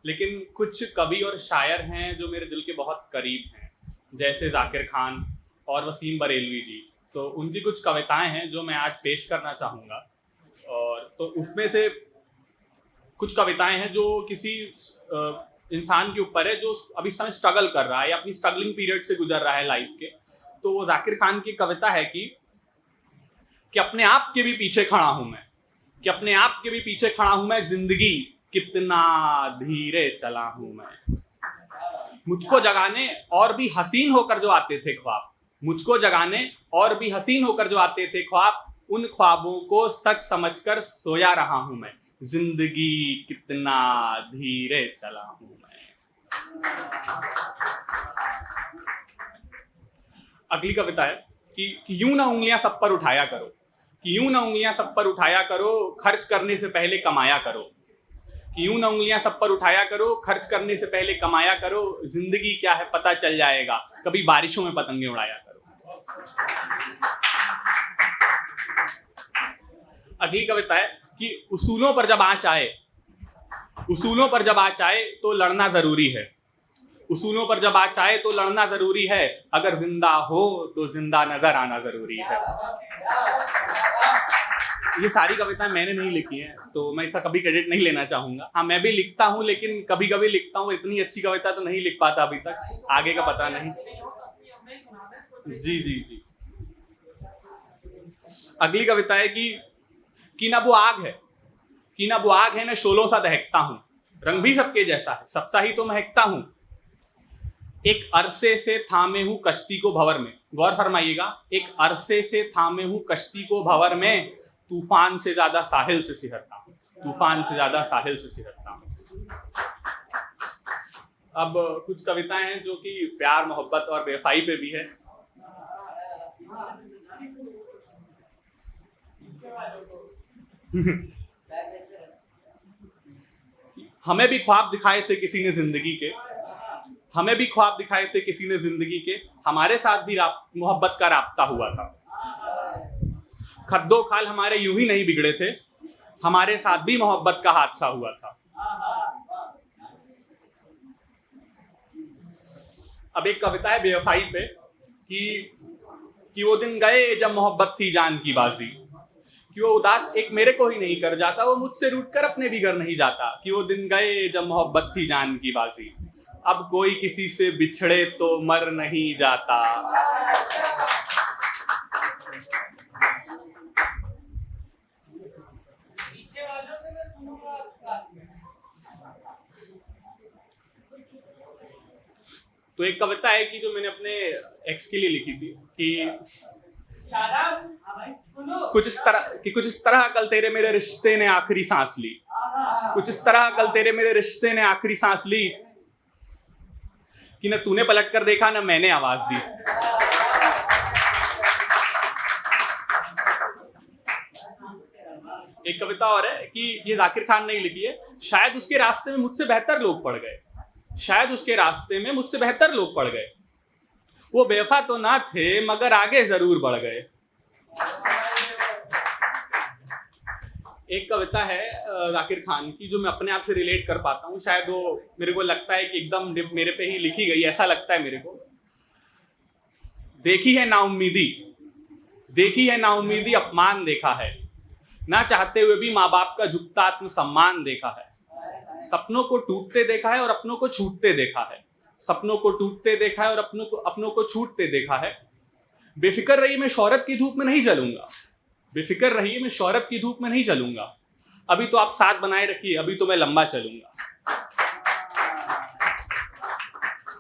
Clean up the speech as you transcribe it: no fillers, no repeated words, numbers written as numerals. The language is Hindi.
लेकिन कुछ कवि और शायर हैं जो मेरे दिल के बहुत करीब हैं, जैसे जाकिर खान और वसीम बरेलवी जी। तो उनकी कुछ कविताएं हैं जो मैं आज पेश करना चाहूँगा। और तो उसमें से कुछ कविताएं हैं जो किसी इंसान के ऊपर है जो अभी समय स्ट्रगल कर रहा है या अपनी स्ट्रगलिंग पीरियड से गुजर रहा है लाइफ के। तो वो जाकिर खान की कविता है कि अपने आप के भी पीछे खड़ा हूं मैं, कि अपने आप के भी पीछे खड़ा हूं मैं, जिंदगी कितना धीरे चला हूं मैं। मुझको जगाने और भी हसीन होकर जो आते थे ख्वाब, मुझको जगाने और भी हसीन होकर जो आते थे ख्वाब, उन ख्वाबों को सच समझकर सोया रहा हूं मैं, जिंदगी कितना धीरे चला हूं मैं। अगली कविता है कि यूं ना उंगलियां सब पर उठाया करो, कि यूं ना उंगलियां सब पर उठाया करो, खर्च करने से पहले कमाया करो, कि यूं ना उंगलियां सब पर उठाया करो, खर्च करने से पहले कमाया करो, जिंदगी क्या है पता चल जाएगा, कभी बारिशों में पतंगे उड़ाया करो। अगली कविता है कि उसूलों पर जब आँच आए, उसूलों पर जब आँच आए तो लड़ना जरूरी है, उसूलों पर जब आँच आए तो लड़ना जरूरी है, अगर जिंदा हो तो जिंदा नजर आना जरूरी है। ये सारी कविताएं मैंने नहीं लिखी हैं, तो मैं इसका कभी क्रेडिट नहीं लेना चाहूंगा। हाँ, मैं भी लिखता हूँ, लेकिन कभी कभी लिखता हूँ, इतनी अच्छी कविता तो नहीं लिख पाता अभी तक, आगे का पता नहीं। जी जी जी। अगली कविता है कि ना वो आग है, कि ना वो आग है, ना शोलों सा दहकता हूं, रंग भी सबके जैसा है, सबसा ही तो महकता हूं, एक अरसे से थामे हूं कश्ती को भंवर में। गौर फरमाइएगा, एक अरसे से थामे हूं कश्ती को भंवर में, तूफान से ज्यादा साहिल से सिहरता हूं, तूफान से ज्यादा साहिल से सिहरता हूं। अब कुछ कविताएं हैं जो कि प्यार, मोहब्बत और बेवफाई पे भी है। हमें भी ख्वाब दिखाए थे किसी ने जिंदगी के, हमें भी ख्वाब दिखाए थे किसी ने जिंदगी के, हमारे साथ भी मोहब्बत का राब्ता हुआ था, खद्दो खाल हमारे यूं ही नहीं बिगड़े थे, हमारे साथ भी मोहब्बत का हादसा हुआ था। अब एक कविता है बेवफाई पे कि वो दिन गए जब मोहब्बत थी जान की बाजी, कि वो उदास एक मेरे को ही नहीं कर जाता, वो मुझसे रूठकर अपने भी घर नहीं जाता, कि वो दिन गए जब मोहब्बत थी जान की बाजी, अब कोई किसी से बिछड़े तो मर नहीं जाता। तो एक कविता है कि जो मैंने अपने एक्स के लिए लिखी थी कि कुछ इस तरह कल तेरे मेरे रिश्ते ने आखिरी सांस ली, कुछ इस तरह कल तेरे मेरे रिश्ते ने आखिरी सांस ली, कि न तूने पलट कर देखा न मैंने आवाज दी। एक कविता और है कि ये जाकिर खान ने लिखी है, शायद उसके रास्ते में मुझसे बेहतर लोग पड़ गए, शायद उसके रास्ते में मुझसे बेहतर लोग पड़ गए, वो बेवफा तो ना थे मगर आगे जरूर बढ़ गए। एक कविता है जाकिर खान की जो मैं अपने आप से रिलेट कर पाता हूँ, शायद वो मेरे को लगता है कि एकदम मेरे पे ही लिखी गई, ऐसा लगता है मेरे को। देखी है नाउम्मीदी, देखी है नाउम्मीदी, अपमान देखा है, ना चाहते हुए भी माँ बाप का झुकता आत्मसम्मान देखा है, सपनों को टूटते देखा है और अपनों को छूटते देखा है, सपनों को टूटते देखा है और अपनों को छूटते देखा है। बेफिक्र रही मैं शोहरत की धूप में नहीं जलूंगा, बेफिक्र रहिए मैं शोहरत की धूप में नहीं जलूंगा, अभी तो आप साथ बनाए रखिए, अभी तो मैं लंबा चलूंगा।